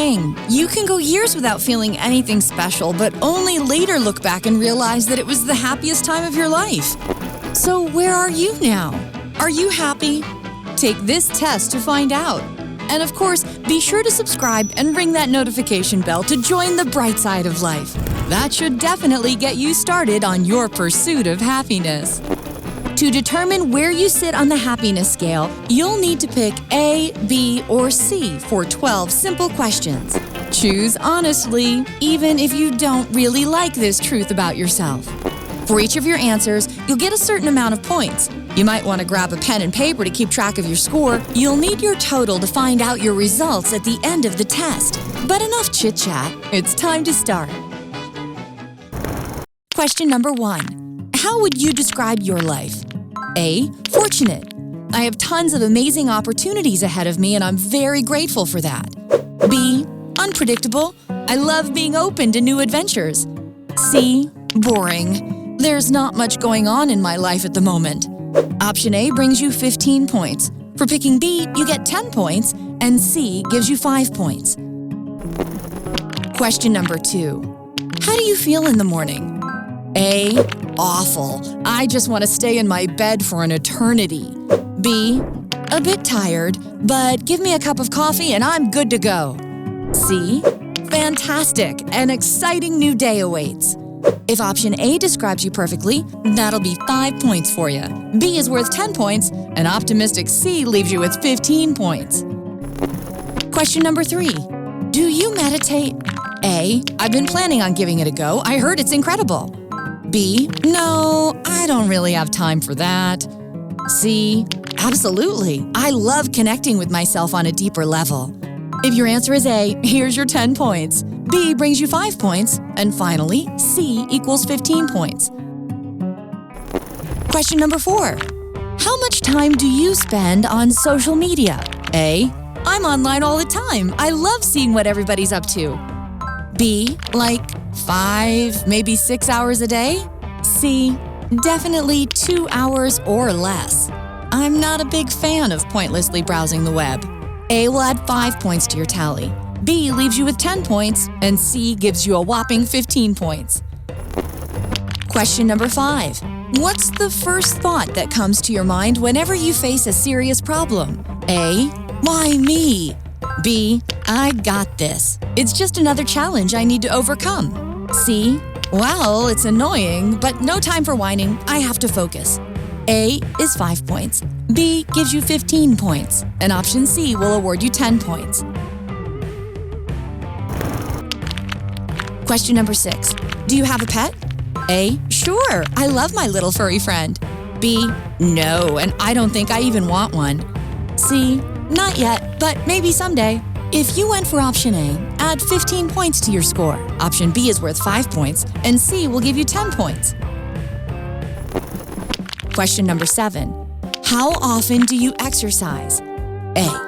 thing. You can go years without feeling anything special, but only later look back and realize that it was the happiest time of your life. So where are you now? Are you happy? Take this test to find out. And of course, be sure to subscribe and ring that notification bell to join the bright side of life. That should definitely get you started on your pursuit of happiness. To determine where you sit on the happiness scale, you'll need to pick A, B, or C for 12 simple questions. Choose honestly, even if you don't really like this truth about yourself. For each of your answers, you'll get a certain amount of points. You might want to grab a pen and paper to keep track of your score. You'll need your total to find out your results at the end of the test. But enough chit-chat, it's time to start. Question number 1. How would you describe your life? A. Fortunate. I have tons of amazing opportunities ahead of me and I'm very grateful for that. B. Unpredictable. I love being open to new adventures. C. Boring. There's not much going on in my life at the moment. Option A brings you 15 points. For picking B, you get 10 points, and C gives you 5 points. Question number 2. How do you feel in the morning? A. Awful. I just want to stay in my bed for an eternity. B. A bit tired, but give me a cup of coffee and I'm good to go. C. Fantastic. An exciting new day awaits. If option A describes you perfectly, that'll be 5 points for you. B is worth 10 points, and optimistic C leaves you with 15 points. Question number 3. Do you meditate? A. I've been planning on giving it a go. I heard it's incredible. B. No, I don't really have time for that. C. Absolutely. I love connecting with myself on a deeper level. If your answer is A, here's your 10 points. B brings you 5 points. And finally, C equals 15 points. Question number 4. How much time do you spend on social media? A. I'm online all the time. I love seeing what everybody's up to. B. Like 5, maybe 6 hours a day? C. Definitely 2 hours or less. I'm not a big fan of pointlessly browsing the web. A will add 5 points to your tally. B leaves you with 10 points, and C gives you a whopping 15 points. Question number 5. What's the first thought that comes to your mind whenever you face a serious problem? A. Why me? B. I got this. It's just another challenge I need to overcome. C. Well, it's annoying, but no time for whining. I have to focus. A is 5 points. B gives you 15 points. And option C will award you 10 points. Question number 6. Do you have a pet? A. Sure, I love my little furry friend. B. No, and I don't think I even want one. C. Not yet, but maybe someday. If you went for option A, add 15 points to your score. Option B is worth 5 points, and C will give you 10 points. Question number 7. How often do you exercise? A.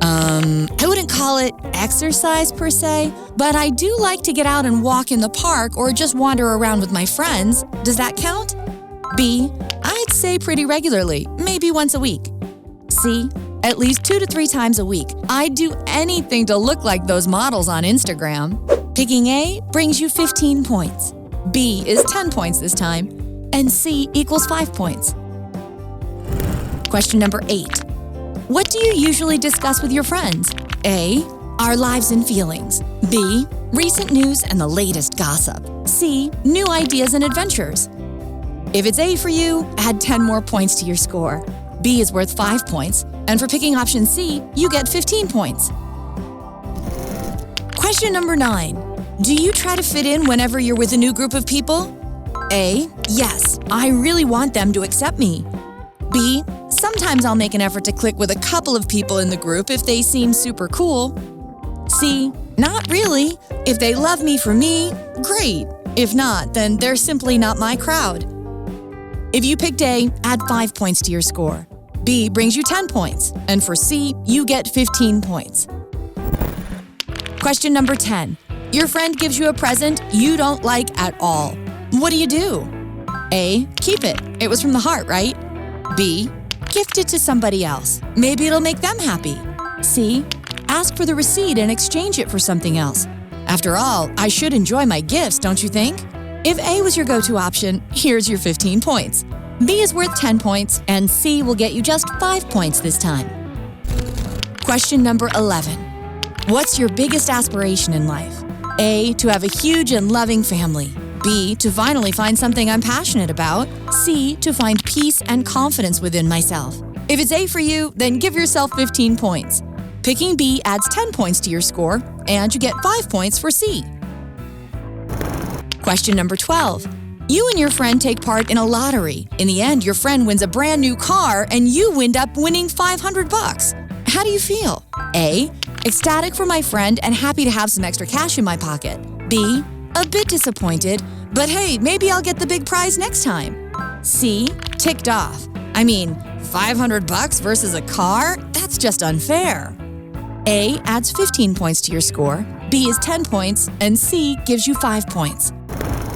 I wouldn't call it exercise per se, but I do like to get out and walk in the park or just wander around with my friends. Does that count? B. I'd say pretty regularly, maybe once a week. C. At least 2 to 3 times a week. I'd do anything to look like those models on Instagram. Picking A brings you 15 points. B is 10 points this time, and C equals 5 points. Question number 8. What do you usually discuss with your friends? A. Our lives and feelings. B. Recent news and the latest gossip. C. New ideas and adventures. If it's A for you, add 10 more points to your score. B is worth 5 points, and for picking option C, you get 15 points. Question number 9. Do you try to fit in whenever you're with a new group of people? A. Yes, I really want them to accept me. B. Sometimes I'll make an effort to click with a couple of people in the group if they seem super cool. C. Not really. If they love me for me, great. If not, then they're simply not my crowd. If you picked A, add 5 points to your score. B brings you 10 points, and for C, you get 15 points. Question number 10. Your friend gives you a present you don't like at all. What do? A. Keep it. It was from the heart, right? B. Gift it to somebody else. Maybe it'll make them happy. C. ask for the receipt and exchange it for something else. After all, I should enjoy my gifts, don't you think? If A was your go-to option, here's your 15 points. B is worth 10 points, and C will get you just 5 points this time. Question number 11. What's your biggest aspiration in life? A, to have a huge and loving family. B, to finally find something I'm passionate about. C, to find peace and confidence within myself. If it's A for you, then give yourself 15 points. Picking B adds 10 points to your score, and you get 5 points for C. Question number 12. You and your friend take part in a lottery. In the end, your friend wins a brand new car, and you end up winning $500. How do you feel? A, ecstatic for my friend and happy to have some extra cash in my pocket. B, a bit disappointed, but hey, maybe I'll get the big prize next time. C, ticked off. I mean, $500 versus a car? That's just unfair. A adds 15 points to your score, B is 10 points, and C gives you 5 points.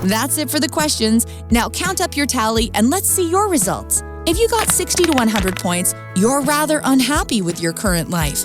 That's it for the questions. Now count up your tally and let's see your results. If you got 60 to 100 points, you're rather unhappy with your current life.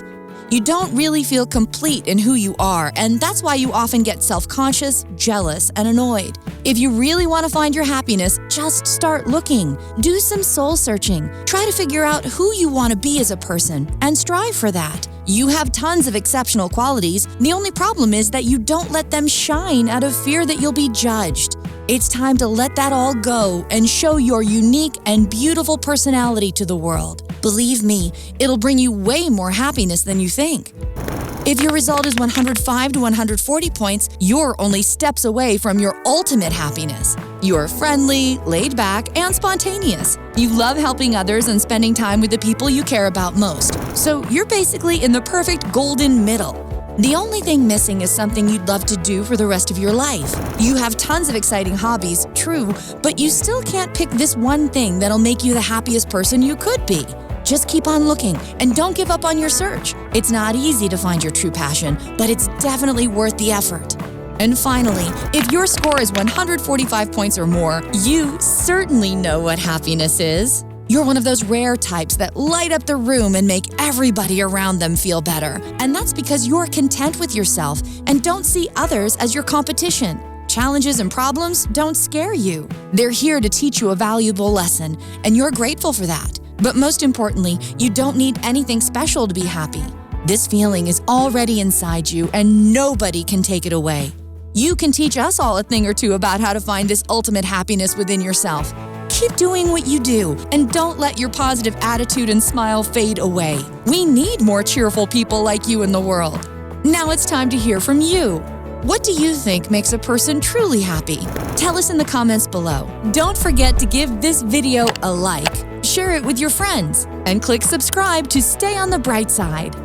You don't really feel complete in who you are, and that's why you often get self-conscious, jealous, and annoyed. If you really want to find your happiness, just start looking. Do some soul searching. Try to figure out who you want to be as a person, and strive for that. You have tons of exceptional qualities. The only problem is that you don't let them shine out of fear that you'll be judged. It's time to let that all go and show your unique and beautiful personality to the world. Believe me, it'll bring you way more happiness than you think. If your result is 105 to 140 points, you're only steps away from your ultimate happiness. You're friendly, laid back, and spontaneous. You love helping others and spending time with the people you care about most. So you're basically in the perfect golden middle. The only thing missing is something you'd love to do for the rest of your life. You have tons of exciting hobbies, true, but you still can't pick this one thing that'll make you the happiest person you could be. Just keep on looking and don't give up on your search. It's not easy to find your true passion, but it's definitely worth the effort. And finally, if your score is 145 points or more, you certainly know what happiness is. You're one of those rare types that light up the room and make everybody around them feel better. And that's because you're content with yourself and don't see others as your competition. Challenges and problems don't scare you. They're here to teach you a valuable lesson, and you're grateful for that. But most importantly, you don't need anything special to be happy. This feeling is already inside you, and nobody can take it away. You can teach us all a thing or two about how to find this ultimate happiness within yourself. Keep doing what you do, and don't let your positive attitude and smile fade away. We need more cheerful people like you in the world. Now it's time to hear from you. What do you think makes a person truly happy? Tell us in the comments below. Don't forget to give this video a like, share it with your friends, and click subscribe to stay on the bright side.